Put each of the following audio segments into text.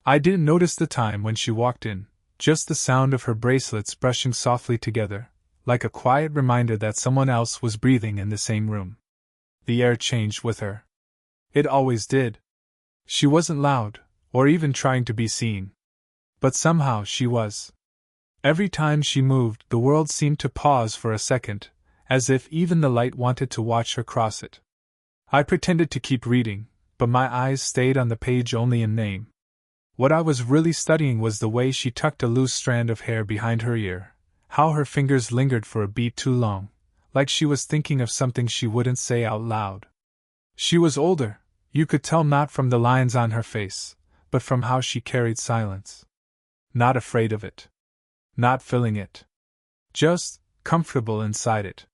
I didn't notice the time when she walked in, just the sound of her bracelets brushing softly together, like a quiet reminder that someone else was breathing in the same room. The air changed with her. It always did. She wasn't loud, or even trying to be seen. But somehow she was. Every time she moved, the world seemed to pause for a second, as if even the light wanted to watch her cross it. I pretended to keep reading, but my eyes stayed on the page only in name. What I was really studying was the way she tucked a loose strand of hair behind her ear, how her fingers lingered for a beat too long, like she was thinking of something she wouldn't say out loud. She was older, you could tell not from the lines on her face, but from how she carried silence. Not afraid of it. Not filling it. Just comfortable inside it.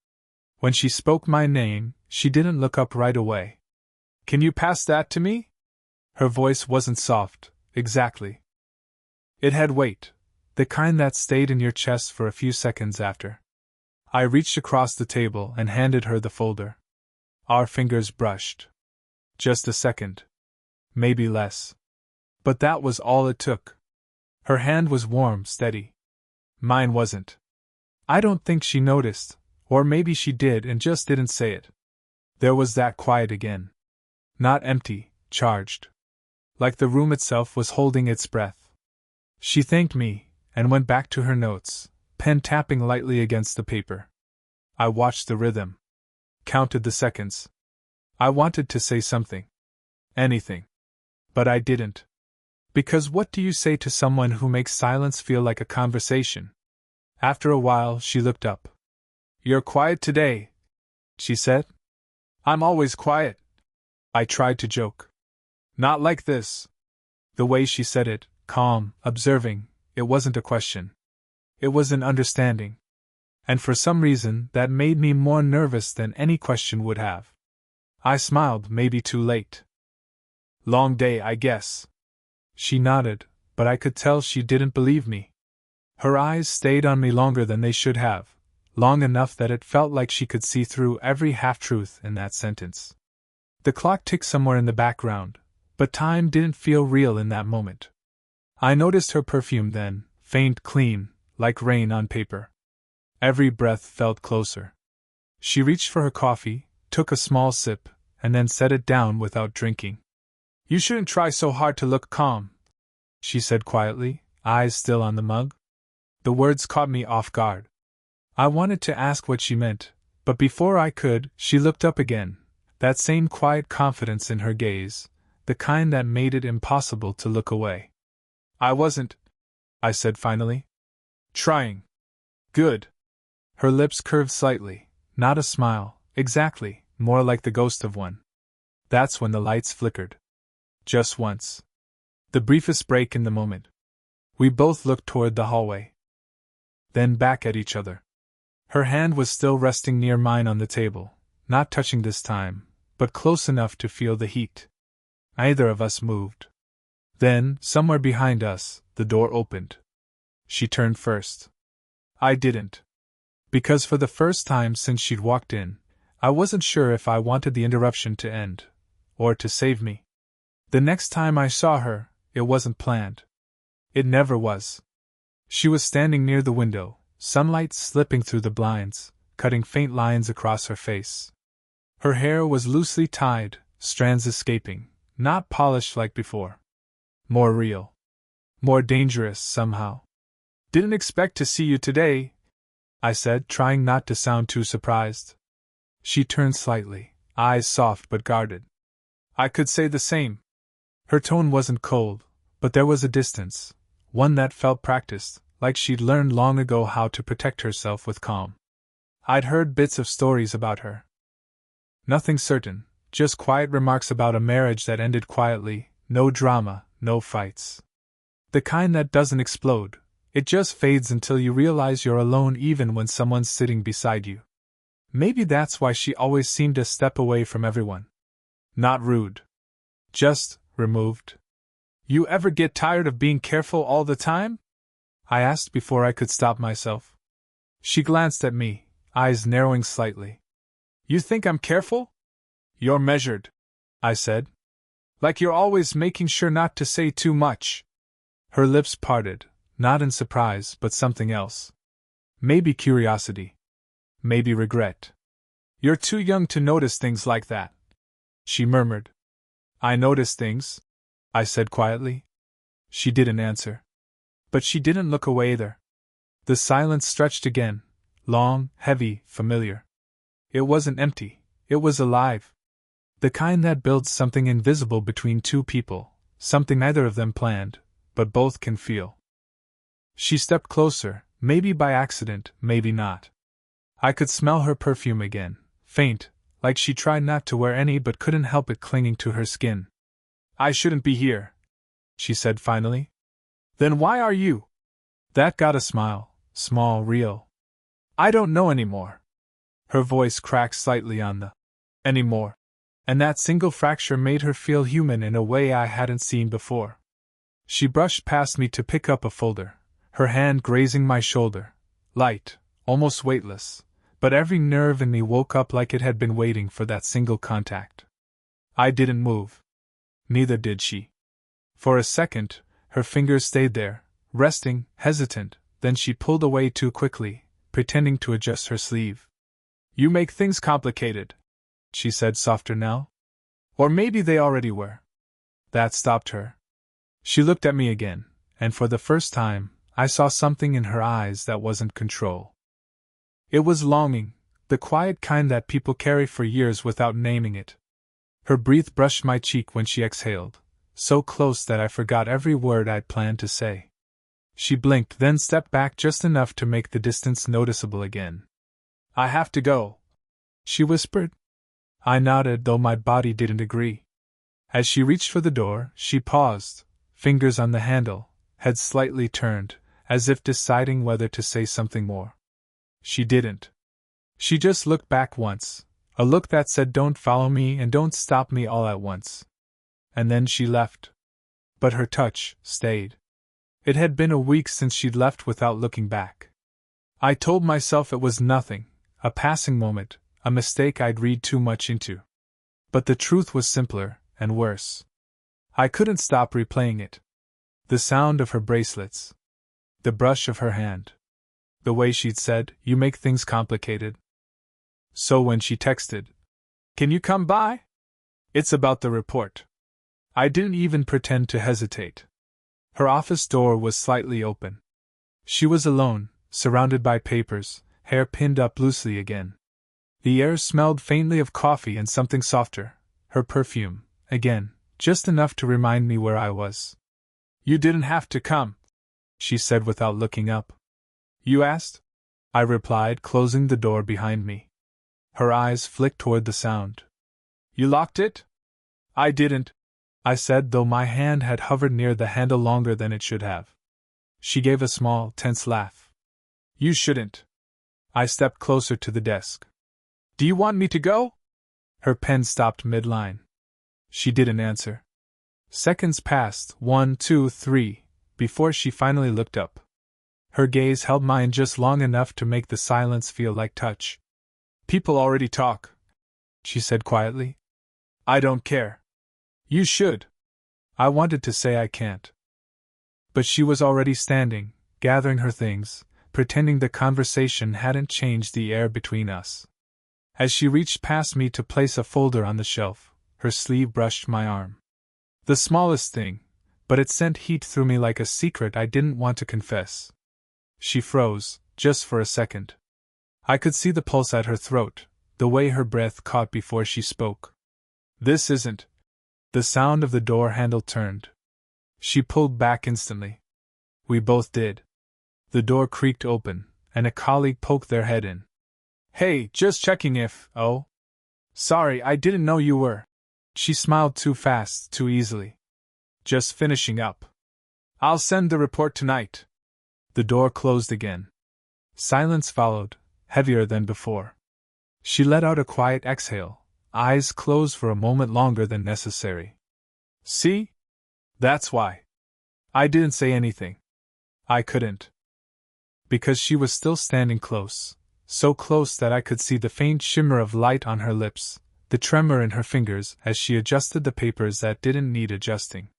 When she spoke my name, she didn't look up right away. "Can you pass that to me?" Her voice wasn't soft, exactly. It had weight, the kind that stayed in your chest for a few seconds after. I reached across the table and handed her the folder. Our fingers brushed. Just a second. Maybe less. But that was all it took. Her hand was warm, steady. Mine wasn't. I don't think she noticed, or maybe she did and just didn't say it. There was that quiet again. Not empty, charged. Like the room itself was holding its breath. She thanked me, and went back to her notes, pen tapping lightly against the paper. I watched the rhythm. Counted the seconds. I wanted to say something. Anything. But I didn't. Because what do you say to someone who makes silence feel like a conversation? After a while, she looked up. "You're quiet today," she said. "I'm always quiet." I tried to joke. "Not like this." The way she said it, calm, observing, it wasn't a question. It was an understanding. And for some reason, that made me more nervous than any question would have. I smiled, maybe too late. "Long day, I guess." She nodded, but I could tell she didn't believe me. Her eyes stayed on me longer than they should have, long enough that it felt like she could see through every half-truth in that sentence. The clock ticked somewhere in the background, but time didn't feel real in that moment. I noticed her perfume then, faint, clean, like rain on paper. Every breath felt closer. She reached for her coffee, took a small sip, and then set it down without drinking. "You shouldn't try so hard to look calm," she said quietly, eyes still on the mug. The words caught me off guard. I wanted to ask what she meant, but before I could, she looked up again, that same quiet confidence in her gaze, the kind that made it impossible to look away. "I wasn't," I said finally. "Trying." "Good." Her lips curved slightly, not a smile, exactly, more like the ghost of one. That's when the lights flickered. Just once. The briefest break in the moment. We both looked toward the hallway. Then back at each other. Her hand was still resting near mine on the table, not touching this time, but close enough to feel the heat. Neither of us moved. Then, somewhere behind us, the door opened. She turned first. I didn't. Because for the first time since she'd walked in, I wasn't sure if I wanted the interruption to end, or to save me. The next time I saw her, it wasn't planned. It never was. She was standing near the window, sunlight slipping through the blinds, cutting faint lines across her face. Her hair was loosely tied, strands escaping, not polished like before. More real. More dangerous, somehow. "Didn't expect to see you today," I said, trying not to sound too surprised. She turned slightly, eyes soft but guarded. "I could say the same." Her tone wasn't cold, but there was a distance, one that felt practiced, like she'd learned long ago how to protect herself with calm. I'd heard bits of stories about her. Nothing certain, just quiet remarks about a marriage that ended quietly, no drama, no fights. The kind that doesn't explode, it just fades until you realize you're alone even when someone's sitting beside you. Maybe that's why she always seemed a step away from everyone. Not rude. Just removed. "You ever get tired of being careful all the time?" I asked before I could stop myself. She glanced at me, eyes narrowing slightly. "You think I'm careful?" "You're measured," I said. "Like you're always making sure not to say too much." Her lips parted, not in surprise but something else. Maybe curiosity. Maybe regret. "You're too young to notice things like that," she murmured. "I notice things," I said quietly. She didn't answer. But she didn't look away either. The silence stretched again, long, heavy, familiar. It wasn't empty, it was alive. The kind that builds something invisible between two people, something neither of them planned, but both can feel. She stepped closer, maybe by accident, maybe not. I could smell her perfume again, faint, like she tried not to wear any but couldn't help it clinging to her skin. "I shouldn't be here," she said finally. "Then why are you?" That got a smile, small, real. "I don't know anymore." Her voice cracked slightly on the anymore, and that single fracture made her feel human in a way I hadn't seen before. She brushed past me to pick up a folder, her hand grazing my shoulder, light, almost weightless, but every nerve in me woke up like it had been waiting for that single contact. I didn't move. Neither did she. For a second, her fingers stayed there, resting, hesitant, then she pulled away too quickly, pretending to adjust her sleeve. "You make things complicated," she said softer now. "Or maybe they already were." That stopped her. She looked at me again, and for the first time, I saw something in her eyes that wasn't control. It was longing, the quiet kind that people carry for years without naming it. Her breath brushed my cheek when she exhaled, so close that I forgot every word I'd planned to say. She blinked, then stepped back just enough to make the distance noticeable again. "I have to go," she whispered. I nodded, though my body didn't agree. As she reached for the door, she paused, fingers on the handle, head slightly turned, as if deciding whether to say something more. She didn't. She just looked back once, a look that said don't follow me and don't stop me all at once. And then she left. But her touch stayed. It had been a week since she'd left without looking back. I told myself it was nothing, a passing moment, a mistake I'd read too much into. But the truth was simpler, and worse. I couldn't stop replaying it. The sound of her bracelets. The brush of her hand. The way she'd said, "You make things complicated." So when she texted, "Can you come by? It's about the report," I didn't even pretend to hesitate. Her office door was slightly open. She was alone, surrounded by papers, hair pinned up loosely again. The air smelled faintly of coffee and something softer, her perfume, again, just enough to remind me where I was. "You didn't have to come," she said without looking up. "You asked?" I replied, closing the door behind me. Her eyes flicked toward the sound. "You locked it?" "I didn't," I said, though my hand had hovered near the handle longer than it should have. She gave a small, tense laugh. "You shouldn't." I stepped closer to the desk. "Do you want me to go?" Her pen stopped mid-line. She didn't answer. Seconds passed, 1, 2, 3, before she finally looked up. Her gaze held mine just long enough to make the silence feel like touch. "People already talk," she said quietly. "I don't care." "You should." I wanted to say I can't. But she was already standing, gathering her things, pretending the conversation hadn't changed the air between us. As she reached past me to place a folder on the shelf, her sleeve brushed my arm. The smallest thing, but it sent heat through me like a secret I didn't want to confess. She froze, just for a second. I could see the pulse at her throat, the way her breath caught before she spoke. "This isn't." The sound of the door handle turned. She pulled back instantly. We both did. The door creaked open, and a colleague poked their head in. "Hey, just checking if, oh. Sorry, I didn't know you were." She smiled too fast, too easily. "Just finishing up. I'll send the report tonight." The door closed again. Silence followed, heavier than before. She let out a quiet exhale, eyes closed for a moment longer than necessary. "See? That's why." I didn't say anything. I couldn't. Because she was still standing close, so close that I could see the faint shimmer of light on her lips, the tremor in her fingers as she adjusted the papers that didn't need adjusting.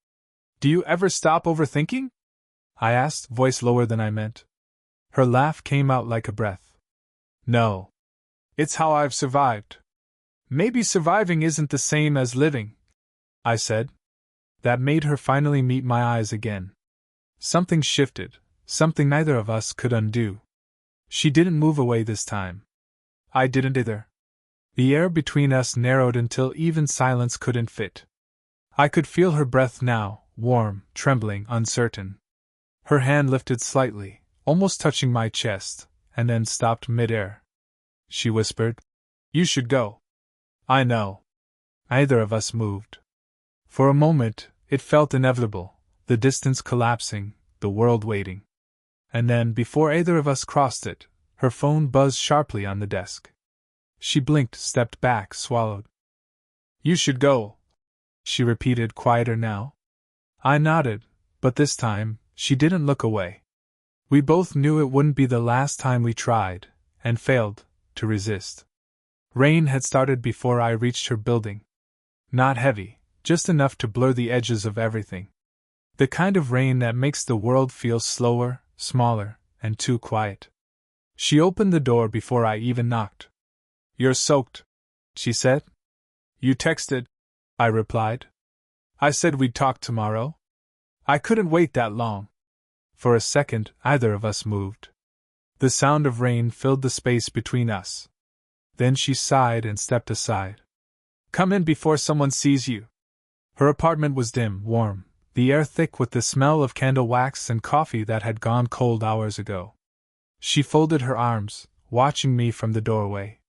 "Do you ever stop overthinking?" I asked, voice lower than I meant. Her laugh came out like a breath. No. It's how I've survived. Maybe surviving isn't the same as living, I said. That made her finally meet my eyes again. Something shifted, something neither of us could undo. She didn't move away this time. I didn't either. The air between us narrowed until even silence couldn't fit. I could feel her breath now, warm, trembling, uncertain. Her hand lifted slightly, almost touching my chest, and then stopped mid-air. She whispered, "You should go." I know. Neither of us moved. For a moment, it felt inevitable, the distance collapsing, the world waiting. And then, before either of us crossed it, her phone buzzed sharply on the desk. She blinked, stepped back, swallowed. "You should go," she repeated, quieter now. I nodded, but this time, she didn't look away. We both knew it wouldn't be the last time we tried, and failed, to resist. Rain had started before I reached her building. Not heavy, just enough to blur the edges of everything. The kind of rain that makes the world feel slower, smaller, and too quiet. She opened the door before I even knocked. "You're soaked," she said. "You texted," I replied. "I said we'd talk tomorrow." I couldn't wait that long. For a second, either of us moved. The sound of rain filled the space between us. Then she sighed and stepped aside. "Come in before someone sees you." Her apartment was dim, warm, the air thick with the smell of candle wax and coffee that had gone cold hours ago. She folded her arms, watching me from the doorway.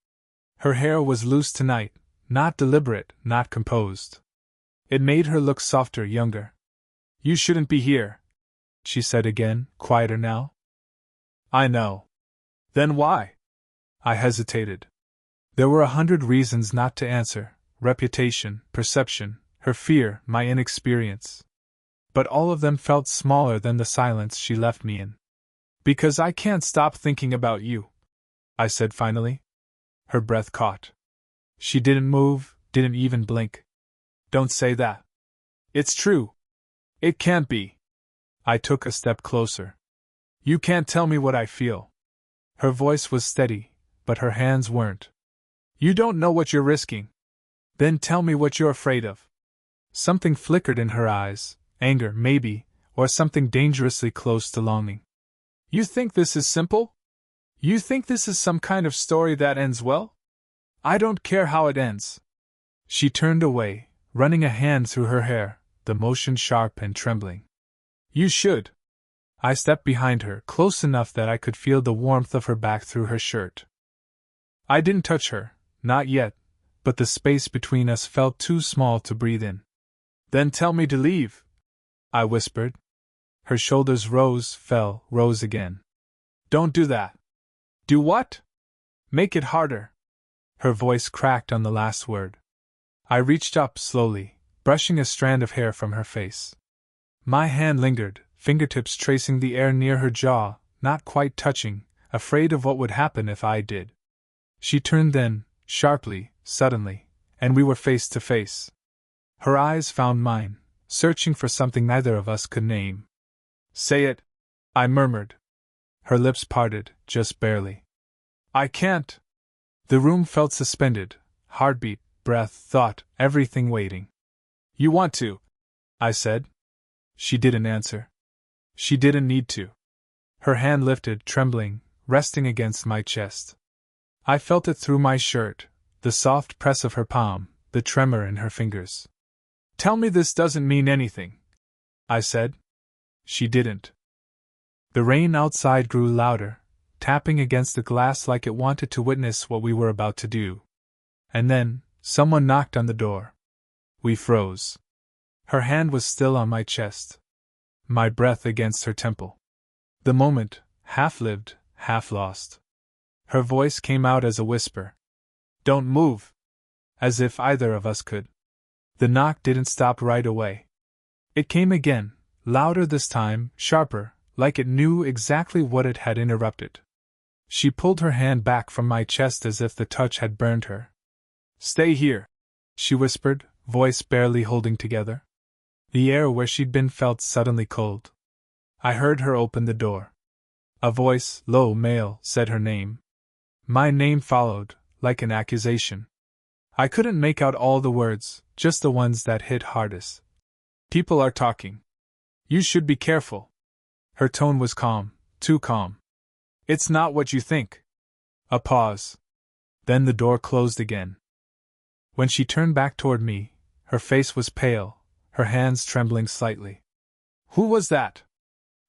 Her hair was loose tonight, not deliberate, not composed. It made her look softer, younger. "You shouldn't be here," she said again, quieter now. "I know." "Then why?" I hesitated. There were 100 reasons not to answer: reputation, perception, her fear, my inexperience. But all of them felt smaller than the silence she left me in. "Because I can't stop thinking about you," I said finally. Her breath caught. She didn't move, didn't even blink. "Don't say that. It's true. It can't be." I took a step closer. "You can't tell me what I feel." Her voice was steady, but her hands weren't. "You don't know what you're risking." "Then tell me what you're afraid of." Something flickered in her eyes, anger, maybe, or something dangerously close to longing. "You think this is simple? You think this is some kind of story that ends well? I don't care how it ends." She turned away, running a hand through her hair, the motion sharp and trembling. "You should." I stepped behind her, close enough that I could feel the warmth of her back through her shirt. I didn't touch her, not yet, but the space between us felt too small to breathe in. "Then tell me to leave," I whispered. Her shoulders rose, fell, rose again. "Don't do that." "Do what?" "Make it harder." Her voice cracked on the last word. I reached up slowly, brushing a strand of hair from her face. My hand lingered, fingertips tracing the air near her jaw, not quite touching, afraid of what would happen if I did. She turned then, sharply, suddenly, and we were face to face. Her eyes found mine, searching for something neither of us could name. "Say it," I murmured. Her lips parted, just barely. "I can't." The room felt suspended, heartbeat, breath, thought, everything waiting. "You want to," I said. She didn't answer. She didn't need to. Her hand lifted, trembling, resting against my chest. I felt it through my shirt, the soft press of her palm, the tremor in her fingers. "Tell me this doesn't mean anything," I said. She didn't. The rain outside grew louder, tapping against the glass like it wanted to witness what we were about to do. And then, someone knocked on the door. We froze. Her hand was still on my chest. My breath against her temple. The moment, half-lived, half-lost. Her voice came out as a whisper. "Don't move." As if either of us could. The knock didn't stop right away. It came again, louder this time, sharper, like it knew exactly what it had interrupted. She pulled her hand back from my chest as if the touch had burned her. "Stay here," she whispered, voice barely holding together. The air where she'd been felt suddenly cold. I heard her open the door. A voice, low, male, said her name. My name followed, like an accusation. I couldn't make out all the words, just the ones that hit hardest. People are talking. You should be careful. Her tone was calm, too calm. It's not what you think. A pause. Then the door closed again. When she turned back toward me, her face was pale, her hands trembling slightly. Who was that?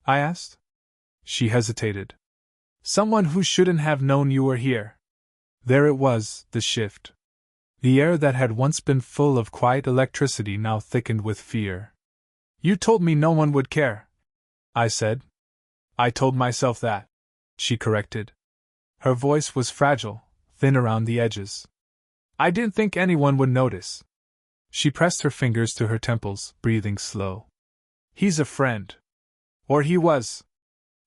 I asked. She hesitated. Someone who shouldn't have known you were here. There it was, the shift. The air that had once been full of quiet electricity now thickened with fear. You told me no one would care, I said. I told myself that, she corrected. Her voice was fragile, thin around the edges. I didn't think anyone would notice. She pressed her fingers to her temples, breathing slow. He's a friend. Or he was.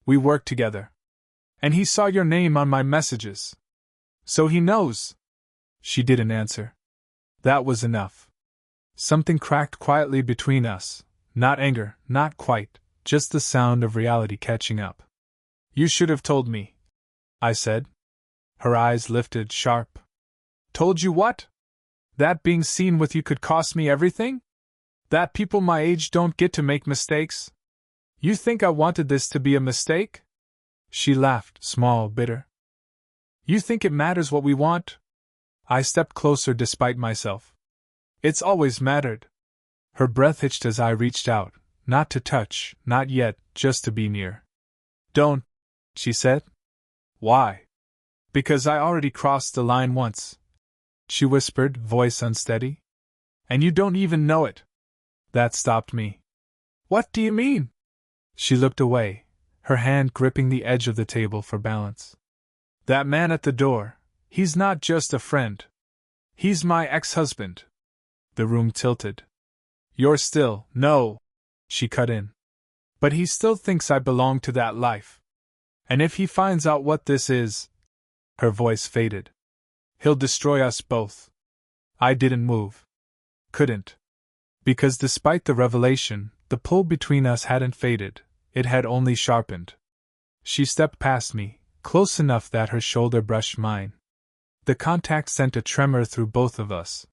We worked together. And he saw your name on my messages. So he knows. She didn't answer. That was enough. Something cracked quietly between us. Not anger, not quite, just the sound of reality catching up. You should have told me, I said. Her eyes lifted, sharp. Told you what? That being seen with you could cost me everything? That people my age don't get to make mistakes? You think I wanted this to be a mistake? She laughed, small, bitter. You think it matters what we want? I stepped closer despite myself. It's always mattered. Her breath hitched as I reached out, not to touch, not yet, just to be near. Don't, she said. Why? Because I already crossed the line once, she whispered, voice unsteady. And you don't even know it. That stopped me. What do you mean? She looked away, her hand gripping the edge of the table for balance. That man at the door, he's not just a friend. He's my ex-husband. The room tilted. You're still, no, she cut in. But he still thinks I belong to that life. And if he finds out what this is, her voice faded, he'll destroy us both. I didn't move. Couldn't. Because despite the revelation, the pull between us hadn't faded, it had only sharpened. She stepped past me, close enough that her shoulder brushed mine. The contact sent a tremor through both of us.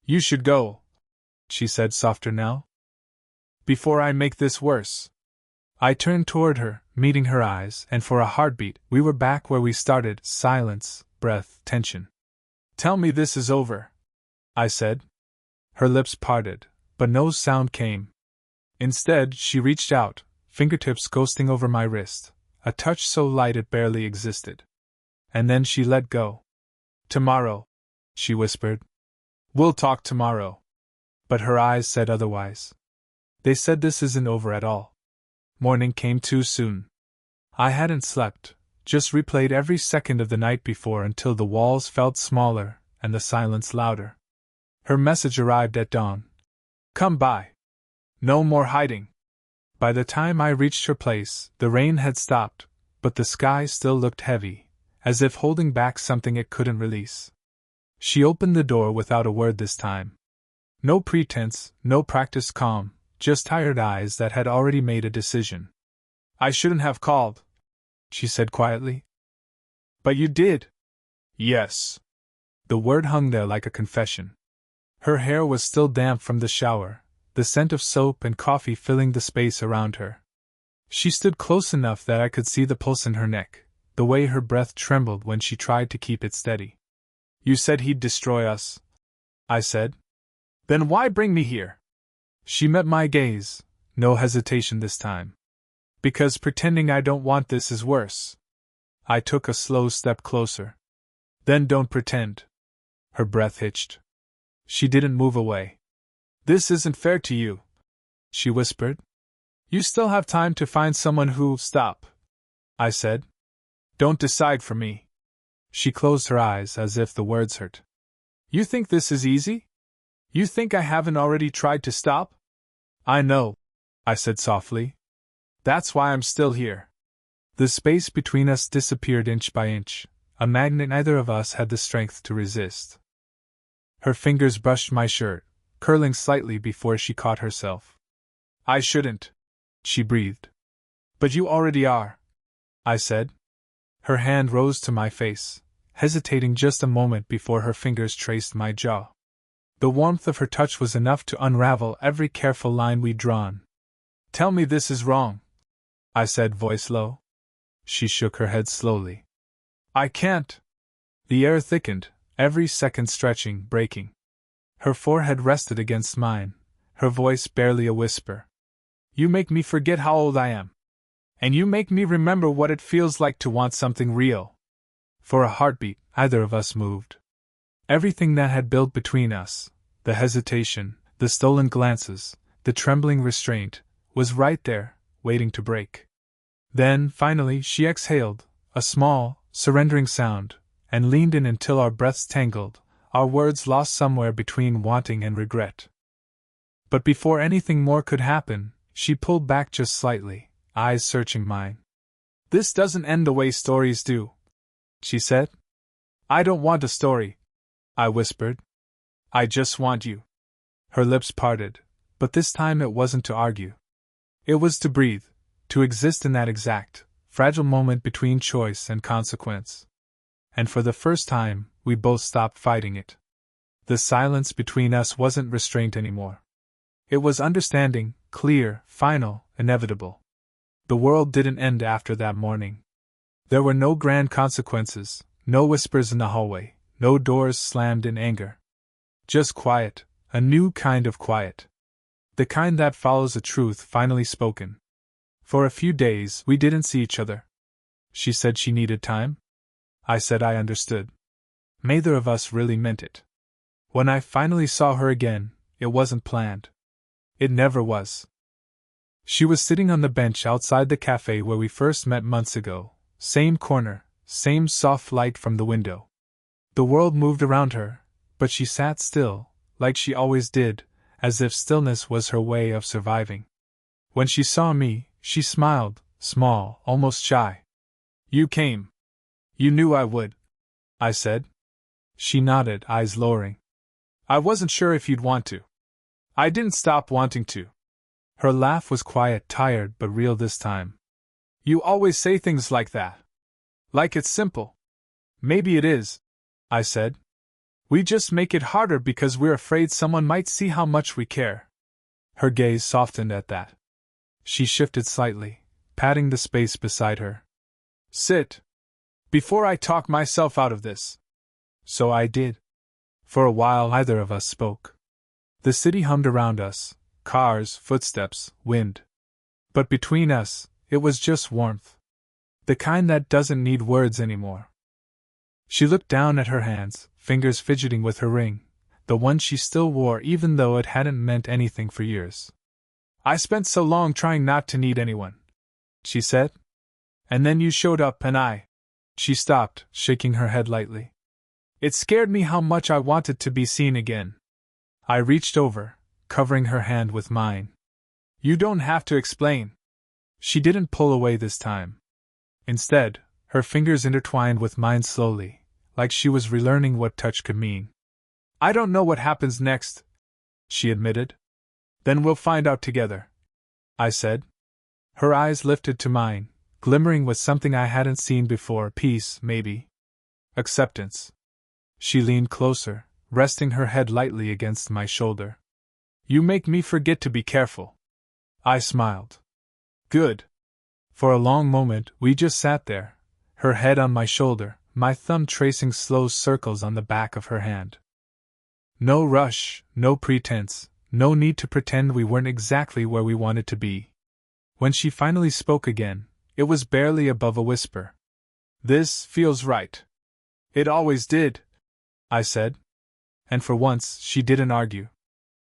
You should go, she said softer now. Before I make this worse. I turned toward her, meeting her eyes, and for a heartbeat, we were back where we started, silence, breath, tension. Tell me this is over, I said. Her lips parted, but no sound came. Instead, she reached out, fingertips ghosting over my wrist, a touch so light it barely existed. And then she let go. Tomorrow, she whispered. We'll talk tomorrow. But her eyes said otherwise. They said this isn't over at all. Morning came too soon. I hadn't slept, just replayed every second of the night before until the walls felt smaller and the silence louder. Her message arrived at dawn. Come by. No more hiding. By the time I reached her place, the rain had stopped, but the sky still looked heavy, as if holding back something it couldn't release. She opened the door without a word this time. No pretense, no practiced calm, just tired eyes that had already made a decision. I shouldn't have called, she said quietly. But you did. Yes. The word hung there like a confession. Her hair was still damp from the shower, the scent of soap and coffee filling the space around her. She stood close enough that I could see the pulse in her neck, the way her breath trembled when she tried to keep it steady. You said he'd destroy us, I said. Then why bring me here? She met my gaze, no hesitation this time. Because pretending I don't want this is worse. I took a slow step closer. Then don't pretend. Her breath hitched. She didn't move away. This isn't fair to you, she whispered. You still have time to find someone who. Stop, I said. Don't decide for me. She closed her eyes as if the words hurt. You think this is easy? You think I haven't already tried to stop? I know, I said softly. That's why I'm still here. The space between us disappeared inch by inch, a magnet neither of us had the strength to resist. Her fingers brushed my shirt, curling slightly before she caught herself. I shouldn't, she breathed. But you already are, I said. Her hand rose to my face, hesitating just a moment before her fingers traced my jaw. The warmth of her touch was enough to unravel every careful line we'd drawn. Tell me this is wrong, I said, voice low. She shook her head slowly. I can't. The air thickened, every second stretching, breaking. Her forehead rested against mine, her voice barely a whisper. You make me forget how old I am. And you make me remember what it feels like to want something real. For a heartbeat, either of us moved. Everything that had built between us, the hesitation, the stolen glances, the trembling restraint, was right there, waiting to break. Then, finally, she exhaled, a small, surrendering sound, and leaned in until our breaths tangled, our words lost somewhere between wanting and regret. But before anything more could happen, she pulled back just slightly, eyes searching mine. This doesn't end the way stories do, she said. I don't want a story, I whispered. I just want you. Her lips parted, but this time it wasn't to argue. It was to breathe, to exist in that exact, fragile moment between choice and consequence. And for the first time, we both stopped fighting it. The silence between us wasn't restraint anymore. It was understanding, clear, final, inevitable. The world didn't end after that morning. There were no grand consequences, no whispers in the hallway, no doors slammed in anger. Just quiet, a new kind of quiet. The kind that follows a truth finally spoken. For a few days, we didn't see each other. She said she needed time. I said I understood. Neither of us really meant it. When I finally saw her again, it wasn't planned. It never was. She was sitting on the bench outside the cafe where we first met months ago, same corner, same soft light from the window. The world moved around her, but she sat still, like she always did, as if stillness was her way of surviving. When she saw me, she smiled, small, almost shy. You came. You knew I would, I said. She nodded, eyes lowering. I wasn't sure if you'd want to. I didn't stop wanting to. Her laugh was quiet, tired, but real this time. You always say things like that. Like it's simple. Maybe it is, I said. We just make it harder because we're afraid someone might see how much we care. Her gaze softened at that. She shifted slightly, patting the space beside her. Sit. Before I talk myself out of this. So I did. For a while neither of us spoke. The city hummed around us, cars, footsteps, wind. But between us, it was just warmth. The kind that doesn't need words anymore. She looked down at her hands, fingers fidgeting with her ring, the one she still wore even though it hadn't meant anything for years. I spent so long trying not to need anyone, she said. And then you showed up and I. She stopped, shaking her head lightly. It scared me how much I wanted to be seen again. I reached over, covering her hand with mine. You don't have to explain. She didn't pull away this time. Instead, her fingers intertwined with mine slowly, like she was relearning what touch could mean. I don't know what happens next, she admitted. Then we'll find out together, I said. Her eyes lifted to mine, glimmering with something I hadn't seen before, peace, maybe. Acceptance. She leaned closer, resting her head lightly against my shoulder. You make me forget to be careful. I smiled. Good. For a long moment, we just sat there, her head on my shoulder, my thumb tracing slow circles on the back of her hand. No rush, no pretense, no need to pretend we weren't exactly where we wanted to be. When she finally spoke again, it was barely above a whisper. This feels right. It always did, I said. And for once, she didn't argue.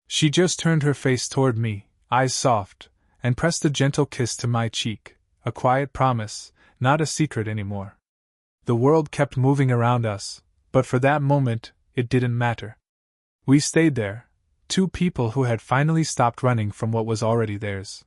She just turned her face toward me, eyes soft, and pressed a gentle kiss to my cheek, a quiet promise, not a secret anymore. The world kept moving around us, but for that moment, it didn't matter. We stayed there, two people who had finally stopped running from what was already theirs.